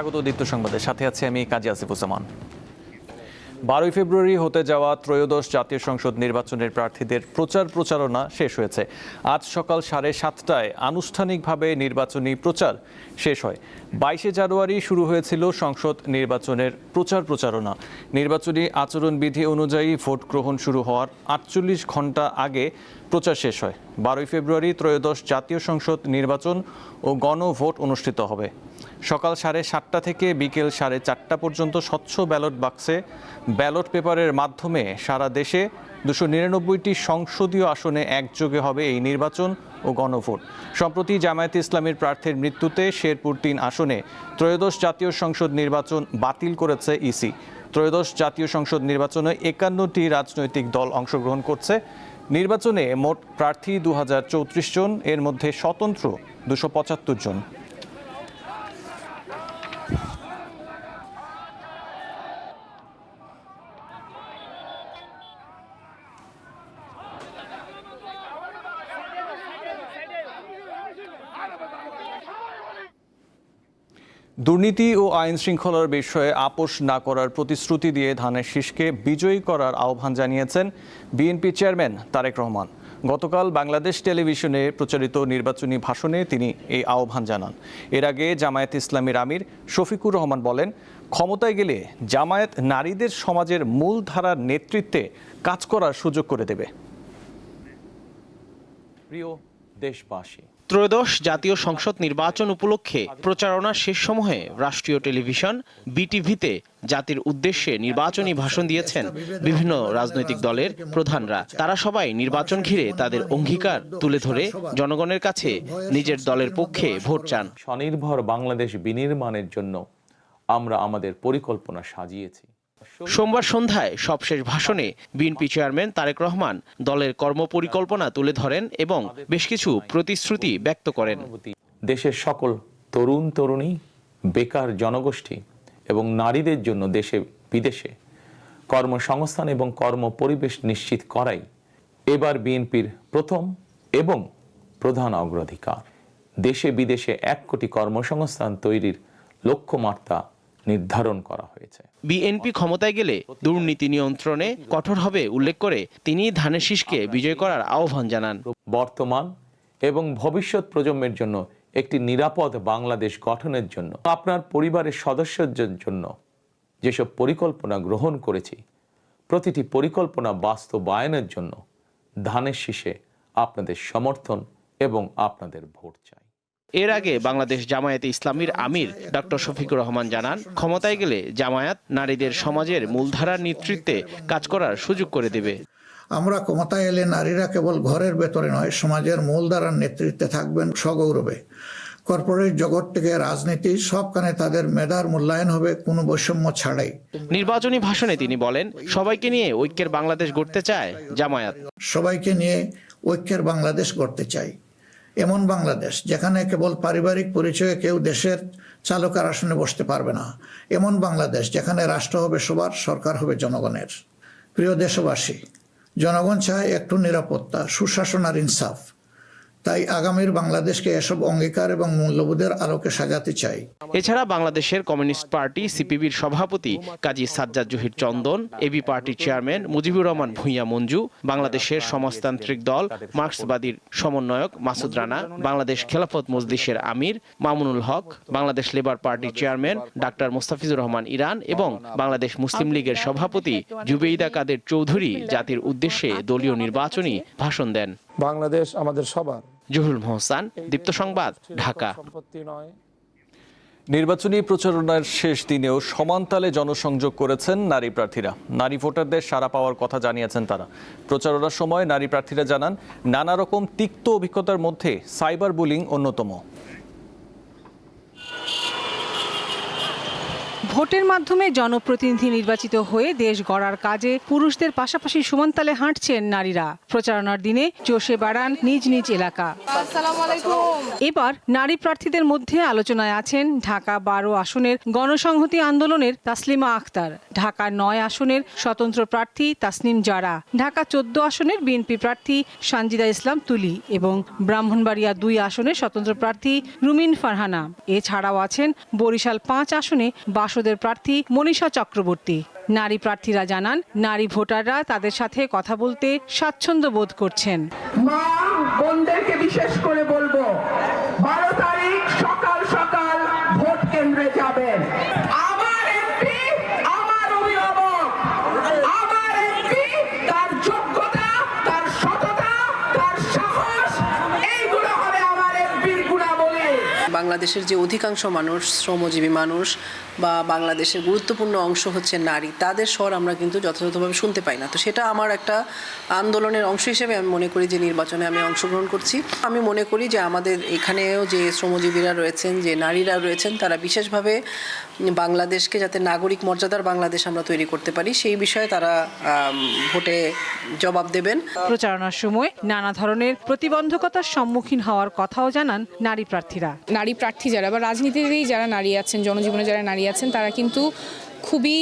স্বাগত দীপ্ত সংবাদের সাথে আছি আমি কাজী আসিফুজ্জামান। 12 ফেব্রুয়ারি হতে যাওয়া ত্রয়োদশ জাতীয় সংসদ নির্বাচনের প্রার্থীদের প্রচারণা শেষ হয়েছে। আজ সকাল 7:30টায় আনুষ্ঠানিকভাবে নির্বাচনী প্রচার শেষ হয়। 22 জানুয়ারি শুরু হয়েছিল সংসদ নির্বাচনের প্রচারণা। নির্বাচনী আচরণবিধি অনুযায়ী ভোট গ্রহণ শুরু হওয়ার 48 ঘণ্টা আগে প্রচার শেষ হয়। 12 ফেব্রুয়ারি ত্রয়োদশ জাতীয় সংসদ নির্বাচন ও গণভোট অনুষ্ঠিত হবে। সকাল 7:30 থেকে বিকেল 4:30 পর্যন্ত স্বচ্ছ ব্যালট বাক্সে ব্যালট পেপারের মাধ্যমে সারা দেশে 299টি সংসদীয় আসনে একযোগে হবে এই নির্বাচন ও গণভোট। সম্প্রতি জামায়াতে ইসলামীর প্রার্থীর মৃত্যুতে শেরপুর 3 আসনে ত্রয়োদশ জাতীয় সংসদ নির্বাচন বাতিল করেছে ইসি। ত্রয়োদশ জাতীয় সংসদ নির্বাচনে 51টি রাজনৈতিক দল অংশগ্রহণ করছে। নির্বাচনে মোট প্রার্থী 2034 জন, এর মধ্যে স্বতন্ত্র 275 জন। দুর্নীতি ও আইন শৃঙ্খলার বিষয়ে আপোষ না করার প্রতিশ্রুতি দিয়ে ধানের শীষকে বিজয়ী করার আহ্বান জানিয়েছেন বিএনপি চেয়ারম্যান তারেক রহমান। গতকাল বাংলাদেশ টেলিভিশনে প্রচারিত নির্বাচনী ভাষণে তিনি এই আহ্বান জানান। এর আগে জামায়াত ইসলামীর আমির শফিকুর রহমান বলেন, ক্ষমতায় গেলে জামায়াত নারীদের সমাজের মূলধারার নেতৃত্বে কাজ করার সুযোগ করে দেবে। প্রিয় দেশবাসী, ত্রয়োদশ জাতীয় সংসদ নির্বাচন উপলক্ষে প্রচারণার শেষ সময়ে রাষ্ট্রীয় টেলিভিশন বিটিভিতে জাতির উদ্দেশ্যে নির্বাচনী ভাষণ দিয়েছেন বিভিন্ন রাজনৈতিক দলের প্রধানরা। তারা সবাই নির্বাচন ঘিরে তাদের অঙ্গীকার তুলে ধরে জনগণের কাছে নিজের দলের পক্ষে ভোট চান। স্বনির্ভর বাংলাদেশ বিনির্মাণের জন্য আমরা আমাদের পরিকল্পনা সাজিয়েছি। সোমবার সন্ধ্যায় সবশেষ ভাষণে বিএনপি চেয়ারম্যান তারেক রহমান দলের কর্মপরিকল্পনা তুলে ধরেন এবং বেশ কিছু প্রতিশ্রুতি ব্যক্ত করেন। দেশের সকল তরুণ তরুণী, বেকার জনগোষ্ঠী এবং নারীদের জন্য দেশে বিদেশে কর্মসংস্থান এবং কর্মপরিবেশ নিশ্চিত করাই এবার বিএনপির প্রথম এবং প্রধান অগ্রাধিকার। দেশে বিদেশে 1 কোটি কর্মসংস্থান তৈরির লক্ষ্যমাত্রা নির্ধারণ করা হয়েছে। বিএনপি ক্ষমতায় গেলে দুর্নীতি নিয়ন্ত্রণে কঠোর হবে উল্লেখ করে তিনি ধানের শীষকে বিজয় করার আহ্বান জানান। বর্তমান এবং ভবিষ্যৎ প্রজন্মের জন্য একটি নিরাপদ বাংলাদেশ গঠনের জন্য আপনার পরিবারের সদস্যদের জন্য যেসব পরিকল্পনা গ্রহণ করেছি, প্রতিটি পরিকল্পনা বাস্তবায়নের জন্য ধানের শীষে আপনাদের সমর্থন এবং আপনাদের ভোট চাই। এর আগে বাংলাদেশ জামায়াতে ইসলামীর আমির ডক্টর শফিকুর রহমান জানান, ক্ষমতায় গেলে জামায়াত নারীদের সমাজের মূলধারার নেতৃত্বে কাজ করার সুযোগ করে দেবে। আমরা ক্ষমতায় এলে নারীরা কেবল ঘরের ভেতরে নয়, সমাজের মূলধারার নেতৃত্বে থাকবেন সগৌরবে। কর্পোরেট জগৎ থেকে রাজনীতি সবখানে তাদের মেধার মূল্যায়ন হবে কোনো বৈষম্য ছাড়াই। নির্বাচনী ভাষণে তিনি বলেন, সবাইকে নিয়ে ঐক্যের বাংলাদেশ গড়তে চায় জামায়াত। সবাইকে নিয়ে ঐক্যের বাংলাদেশ গড়তে চাই, এমন বাংলাদেশ যেখানে কেবল পারিবারিক পরিচয়ে কেউ দেশের চালকের আসনে বসতে পারবে না, এমন বাংলাদেশ যেখানে রাষ্ট্র হবে সবার, সরকার হবে জনগণের। প্রিয় দেশবাসী, জনগণ চায় একটু নিরাপত্তা, সুশাসন আর ইনসাফ। তাই আগামীর বাংলাদেশকে এসব অঙ্গীকার এবং মূল্যবোধের আলোকে সাজাতে চাই। এছাড়া বাংলাদেশের কমিউনিস্ট পার্টি সিপিবির সভাপতি কাজী সাজ্জাদ জহির চন্দন, এবি পার্টির চেয়ারম্যান মুজিবুর রহমান ভূঁইয়া মঞ্জু, বাংলাদেশের সমাজতান্ত্রিক দল মার্ক্সবাদীর সমন্বয়ক মাসুদ রানা, বাংলাদেশ খেলাফত মজলিসের আমির মামুনুল হক, বাংলাদেশ লেবার পার্টির চেয়ারম্যান ডাক্তার মোস্তাফিজুর রহমান ইরান এবং বাংলাদেশ মুসলিম লীগের সভাপতি জুবেইদা কাদের চৌধুরী জাতির উদ্দেশ্যে দলীয় নির্বাচনী ভাষণ দেন। বাংলাদেশ আমাদের সবার। জহুরুল মোহসান, দীপ্ত সংবাদ, ঢাকা। নির্বাচনী প্রচারণার শেষ দিনেও সমান তালে জনসংযোগ করেছেন নারী প্রার্থীরা। নারী ভোটারদের সাড়া পাওয়ার কথা জানিয়েছেন তারা। প্রচারণার সময় নারী প্রার্থীরা জানান, নানা রকম তিক্ত অভিজ্ঞতার মধ্যে সাইবার বুলিং অন্যতম। ভোটের মাধ্যমে জনপ্রতিনিধি নির্বাচিত হয়ে দেশ গড়ার কাজে পুরুষদের পাশাপাশি সমানতালে হাঁটছেন নারীরা। প্রচারণার দিনে চষে বেড়ান নিজ নিজ এলাকা। এবার নারী প্রার্থীদের মধ্যে আলোচনায় আছেন ঢাকা 12 আসনের গণসংহতি আন্দোলনের তাসলিমা আক্তার, ঢাকা 9 আসনের স্বতন্ত্র প্রার্থী তাসনিম জারা, ঢাকা 14 আসনের বিএনপি প্রার্থী সানজিদা ইসলাম তুলি এবং ব্রাহ্মণবাড়িয়া 2 আসনের স্বতন্ত্র প্রার্থী রুমিন ফারহানা। এছাড়াও আছেন বরিশাল 5 আসনে বাসদের প্রার্থী মনীষা চক্রবর্তী। নারী প্রার্থীরা জানান নারী ভোটাররা তাদের সাথে কথা বলতে স্বাচ্ছন্দ্য বোধ করছেন। মা বোনদেরকে বিশেষ করে বলবো 12 তারিখ সকাল সকাল ভোট কেন্দ্রে যাবেন। আমার এমপি আমার অভিভাবক, আমার এমপি তার যোগ্যতা, তার সততা, তার সাহস, এইগুলো হবে আমার এমপির গুণাবলী। বাংলাদেশের যে অধিকাংশ মানুষ শ্রমজীবী মানুষ বা বাংলাদেশের গুরুত্বপূর্ণ অংশ হচ্ছে নারী, তাদের স্বর আমরা কিন্তু যথাযথভাবে শুনতে পাই না। তো সেটা আমার একটা আন্দোলনের অংশ হিসেবে আমি মনে করি যে নির্বাচনে আমি অংশগ্রহণ করছি। আমি মনে করি যে আমাদের এখানেও যে শ্রমজীবীরা রয়েছেন, যে নারীরা রয়েছেন, তারা বিশেষভাবে বাংলাদেশকে যাতে নাগরিক মর্যাদার বাংলাদেশ আমরা তৈরি করতে পারি সেই বিষয়ে তারা ভোটে জবাব দেবেন। প্রচারণার সময় নানা ধরনের প্রতিবন্ধকতার সম্মুখীন হওয়ার কথাও জানান নারী প্রার্থীরা। নারী প্রার্থী যারা বা রাজনীতিতেই যারা নারী আছেন, জনজীবনে যারা নারী আছেন, তারা কিন্তু খুবই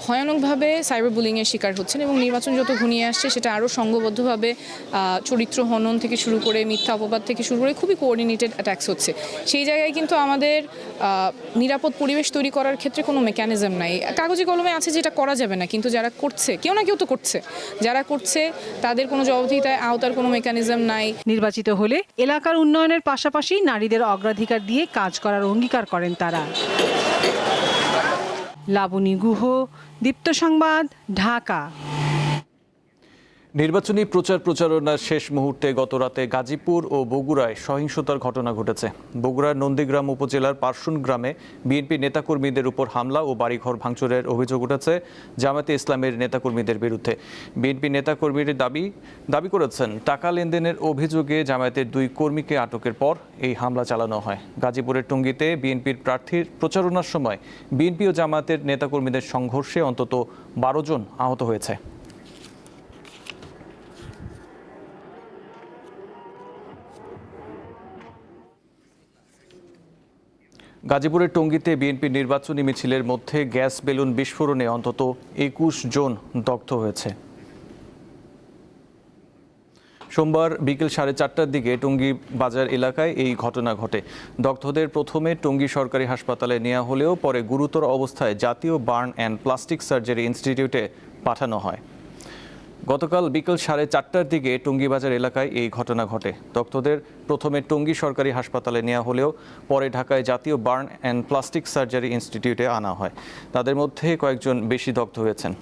ভয়ানকভাবে সাইবার বুলিংয়ের শিকার হচ্ছেন এবং নির্বাচন যত ঘনিয়ে আসছে সেটা আরও সংঘবদ্ধভাবে চরিত্র হনন থেকে শুরু করে মিথ্যা অপবাদ থেকে শুরু করে খুবই কোঅর্ডিনেটেড অ্যাটাকস হচ্ছে। সেই জায়গায় কিন্তু আমাদের নিরাপদ পরিবেশ তৈরি করার ক্ষেত্রে কোনো মেকানিজম নাই। কাগজে কলমে আছে যেটা করা যাবে না, কিন্তু যারা করছে কেউ না কেউ তো করছে, যারা করছে তাদের কোনো জবাবদিহিতায় আওতার কোনো মেকানিজম নাই। নির্বাচিত হলে এলাকার উন্নয়নের পাশাপাশি নারীদের অগ্রাধিকার দিয়ে কাজ করার অঙ্গীকার করেন তারা। লাবণী গুহ, দীপ্ত সংবাদ, ঢাকা। নির্বাচনী প্রচারণার শেষ মুহূর্তে গতরাতে গাজীপুর ও বগুড়ায় সহিংসতার ঘটনা ঘটেছে। বগুড়ার নন্দীগ্রাম উপজেলার পারশুন গ্রামে বিএনপি নেতাকর্মীদের উপর হামলা ও বাড়িঘর ভাঙচুরের অভিযোগ উঠেছে জামায়াতে ইসলামের নেতাকর্মীদের বিরুদ্ধে। বিএনপি নেতাকর্মীরা দাবি করেছেন টাকা লেনদেনের অভিযোগে জামায়াতের 2 কর্মীকে আটকের পর এই হামলা চালানো হয়। গাজীপুরের টঙ্গীতে বিএনপির প্রার্থীর প্রচারণার সময় বিএনপি ও জামায়াতের নেতাকর্মীদের সংঘর্ষে অন্তত 12 জন আহত হয়েছে। গাজীপুরের টঙ্গীতে বিএনপি নির্বাচনী মিছিলের মধ্যে গ্যাস বেলুন বিস্ফোরণে অন্তত 21 জন দগ্ধ হয়েছে। সোমবার বিকেল 4:30টার দিকে টঙ্গী বাজার এলাকায় এই ঘটনা ঘটে। দগ্ধদের প্রথমে টঙ্গী সরকারি হাসপাতালে নেওয়া হলেও পরে গুরুতর অবস্থায় জাতীয় বার্ন অ্যান্ড প্লাস্টিক সার্জারি ইনস্টিটিউটে পাঠানো হয়। গতকাল বিকেল 4:30টার দিকে টঙ্গী বাজার এলাকায় এই ঘটনা ঘটে। দগ্ধদের প্রথমে টঙ্গী সরকারি হাসপাতালে নেওয়া হলেও পরে ঢাকায় জাতীয় বার্ন অ্যান্ড প্লাস্টিক সার্জারি ইনস্টিটিউটে আনা হয়। তাদের মধ্যে কয়েকজন বেশি দগ্ধ হয়েছেন।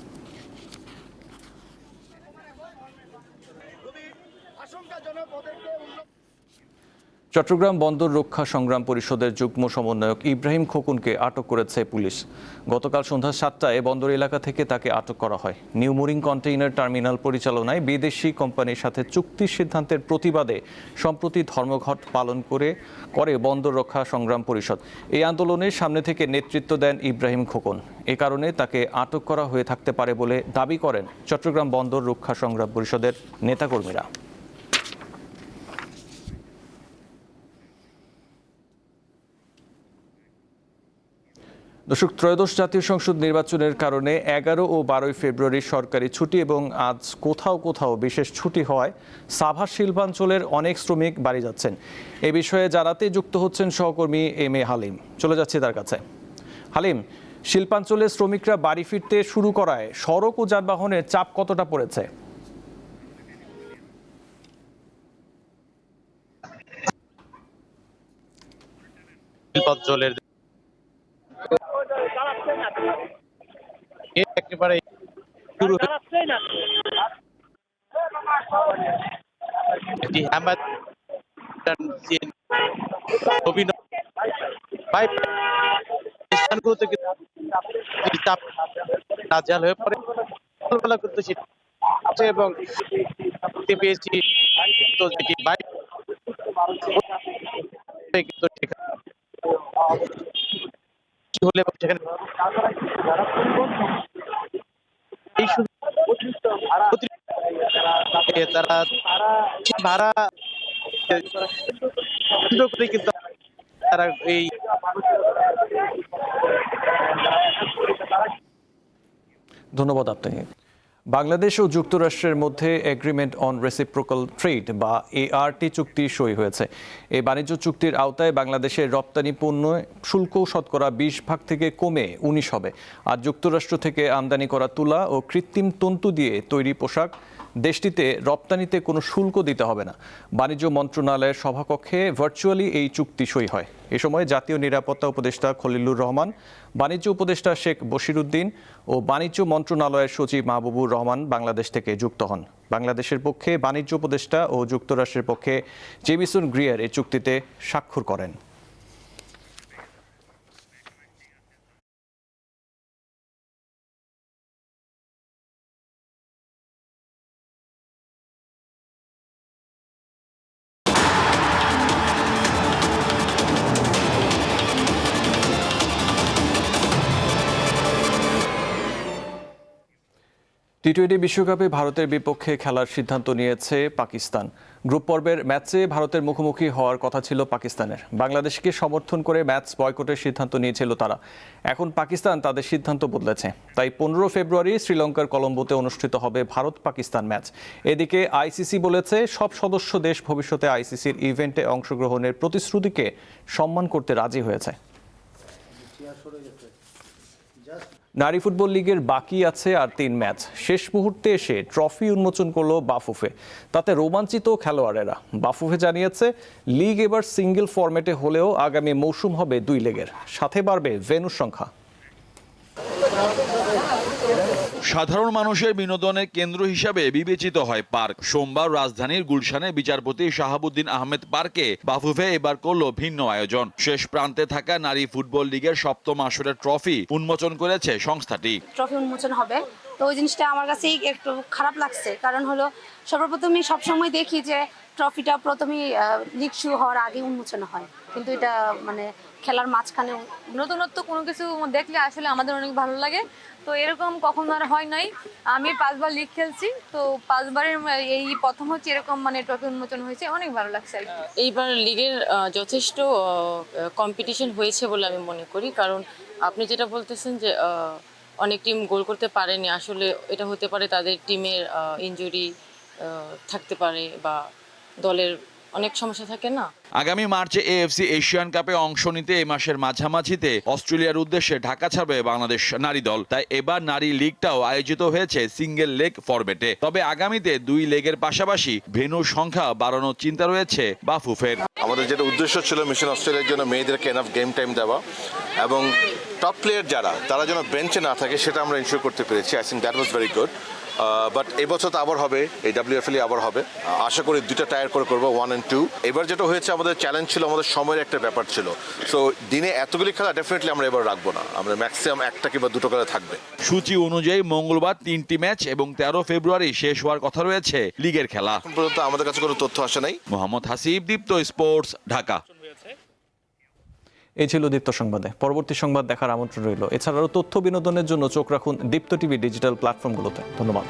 চট্টগ্রাম বন্দর রক্ষা সংগ্রাম পরিষদের যুগ্ম সমন্বয়ক ইব্রাহিম খোকনকে আটক করেছে পুলিশ। গতকাল সন্ধ্যা 7টায় বন্দর এলাকা থেকে তাকে আটক করা হয়। নিউ মুরিং কন্টেইনার টার্মিনাল পরিচালনায় বিদেশি কোম্পানির সাথে চুক্তির সিদ্ধান্তের প্রতিবাদে সম্প্রতি ধর্মঘট পালন করে বন্দর রক্ষা সংগ্রাম পরিষদ। এই আন্দোলনের সামনে থেকে নেতৃত্ব দেন ইব্রাহিম খোকন। এ কারণে তাকে আটক করা হয়ে থাকতে পারে বলে দাবি করেন চট্টগ্রাম বন্দর রক্ষা সংগ্রাম পরিষদের নেতাকর্মীরা। দর্শক, ত্রয়োদশ জাতীয় সংসদ নির্বাচনের কারণে 11 ও 12 ফেব্রুয়ারি সরকারি ছুটি এবং আজ কোথাও কোথাও বিশেষ ছুটি হওয়ায় সাভার শিল্পাঞ্চলের অনেক শ্রমিক বাড়ি যাচ্ছেন। এ বিষয়ে জানাতে যুক্ত হচ্ছেন সহকর্মী এম.এ. হালিম। চলে যাচ্ছি তার কাছে। হালিম, শিল্পাঞ্চলের শ্রমিকরা বাড়ি ফিরতে শুরু করায় সড়ক ও যানবাহনের চাপ কতটা পড়েছে? শিল্পাঞ্চলের একেবারে নাজেহাল হয়ে পড়ে এবং পেয়েছি হলে সেখানে এই তারা ভাড়া কিন্তু তারা এই ধন্যবাদ আপনাকে। বাংলাদেশ ও যুক্তরাষ্ট্রের মধ্যে এগ্রিমেন্ট অন রেসিপ্রোকাল ট্রেড বা এআরটি চুক্তি সই হয়েছে। এই বাণিজ্য চুক্তির আওতায় বাংলাদেশের রপ্তানি পণ্য শুল্ক শতকরা 20% থেকে কমে 19 হবে। আর যুক্তরাষ্ট্র থেকে আমদানি করা তুলা ও কৃত্রিম তন্তু দিয়ে তৈরি পোশাক দেশটিতে রপ্তানিতে কোনো শুল্ক দিতে হবে না। বাণিজ্য মন্ত্রণালয়ের সভাকক্ষে ভার্চুয়ালি এই চুক্তি সই হয়। এ সময় জাতীয় নিরাপত্তা উপদেষ্টা খলিলুর রহমান, বাণিজ্য উপদেষ্টা শেখ বশিরউদ্দিন ও বাণিজ্য মন্ত্রণালয়ের সচিব মাহবুবুর রহমান বাংলাদেশ থেকে যুক্ত হন। বাংলাদেশের পক্ষে বাণিজ্য উপদেষ্টা ও যুক্তরাষ্ট্রের পক্ষে জেমিসন গ্রিয়ার এই চুক্তিতে স্বাক্ষর করেন। টি-20 বিশ্বকাপে ভারতের বিপক্ষে খেলার সিদ্ধান্ত নিয়েছে পাকিস্তান। গ্রুপ পর্বের ম্যাচে ভারতের মুখোমুখি হওয়ার কথা ছিল পাকিস্তানের। বাংলাদেশকে সমর্থন করে ম্যাচ বয়কটের সিদ্ধান্ত নিয়েছিল তারা। এখন পাকিস্তান তাদের সিদ্ধান্ত বদলেছে। তাই 15 ফেব্রুয়ারি শ্রীলঙ্কার কলম্বোতে অনুষ্ঠিত হবে ভারত পাকিস্তান ম্যাচ। এদিকে আইসিসি বলেছে সব সদস্য দেশ ভবিষ্যতে আইসিসির ইভেন্টে অংশগ্রহণের প্রতিশ্রুতিকে সম্মান করতে রাজি হয়েছে। নারী ফুটবল লিগের বাকি আছে আর 3 ম্যাচ। শেষ মুহূর্তে এসে ট্রফি উন্মোচন করল বাফুফে। তাতে রোমাঞ্চিত খেলোয়াড়েরা। বাফুফে জানিয়েছে লিগ এবার সিঙ্গেল ফরম্যাটে হলেও আগামী মৌসুম হবে 2 লেগের, সাথে বাড়বে ভেন্যুর সংখ্যা। সাধারণ মানুষের বিনোদনের কেন্দ্র হিসাবে বিবেচিত হয় পার্ক। সোমবার রাজধানীর গুলশানে বিচারপতি শাহাবুদ্দিন আহমেদ পার্কে বাফুফে এবার করল ভিন্ন আয়োজন। শেষ প্রান্তে থাকা নারী ফুটবল লিগের 7ম আসরের ট্রফি উন্মোচন করেছে সংস্থাটি। ট্রফি উন্মোচন হবে, তো ওই জিনিসটা আমার কাছে একটু খারাপ লাগছে। কারণ হলো সর্বপ্রথমই সবসময় দেখি যে ট্রফিটা প্রথমেই লিগ শুরু হওয়ার আগে উন্মোচন হয়, কিন্তু এটা মানে খেলার মাঝখানে নতুনত্ব কোনো কিছু দেখলে আসলে আমাদের অনেক ভালো লাগে। তো এরকম কখনো আর হয় নাই। আমি 5 বার লিগ খেলছি, তো 5 বারের এই প্রথম হচ্ছে এরকম মানে ট্রফি উন্মোচন হয়েছে, অনেক ভালো লাগছে। এইবার লিগের যথেষ্ট কম্পিটিশন হয়েছে বলে আমি মনে করি। কারণ আপনি যেটা বলতেছেন যে অনেক টিম গোল করতে পারেনি, আসলে এটা হতে পারে তাদের টিমের ইনজুরি থাকতে পারে বা দলের অনেক সমস্যা থাকে না। আগামী মার্চে এএফসি এশিয়ান কাপে অংশ নিতে এই মাসের মাঝামাঝিতে অস্ট্রেলিয়ার উদ্দেশ্যে ঢাকা ছাড়বে বাংলাদেশ নারী দল। তাই এবার নারী লিগটাও আয়োজিত হয়েছে সিঙ্গেল লেগ ফরম্যাটে। তবে আগামীতে 2 লেগের পাশাপাশি ভেন্যুর সংখ্যা বাড়ানোর চিন্তা রয়েছে বাফুফের। আমাদের যেটা উদ্দেশ্য ছিল মিশন অস্ট্রেলিয়ার জন্য মেয়েদেরকে এনাফ গেম টাইম দেওয়া এবং টপ প্লেয়ার যারা তারা যেন বেঞ্চে না থাকে সেটা আমরা ইনশিওর করতে পেরেছি। I think that was very good. But এবছর তো আবার হবে, এই WFL আবার হবে। আশা করি 2টা টায়ার করে করবো, 1 and 2। এবার যেটা হয়েছে আমাদের চ্যালেঞ্জ ছিল, আমাদের সময়ের একটা ব্যাপার ছিল। সো দিনে এতগুলি খেলা ডেফিনেটলি আমরা এবার রাখবো না, আমরা ম্যাক্সিমাম 1টা কিংবা 2টো করে থাকবে। সূচি অনুযায়ী মঙ্গলবার 3টি ম্যাচ এবং 13 ফেব্রুয়ারি শেষ হওয়ার কথা রয়েছে লিগের খেলা। এখন পর্যন্ত আমাদের কাছে কোনো তথ্য আসে নাই। মোহাম্মদ হাসিব, দীপ্ত স্পোর্টস, ঢাকা। এই ছিল দীপ্ত সংবাদে। পরবর্তী সংবাদ দেখার আমন্ত্রণ রইল। এছাড়াও তথ্য বিনোদনের জন্য চোখ রাখুন দীপ্ত টিভি ডিজিটাল প্ল্যাটফর্মগুলোতে। ধন্যবাদ।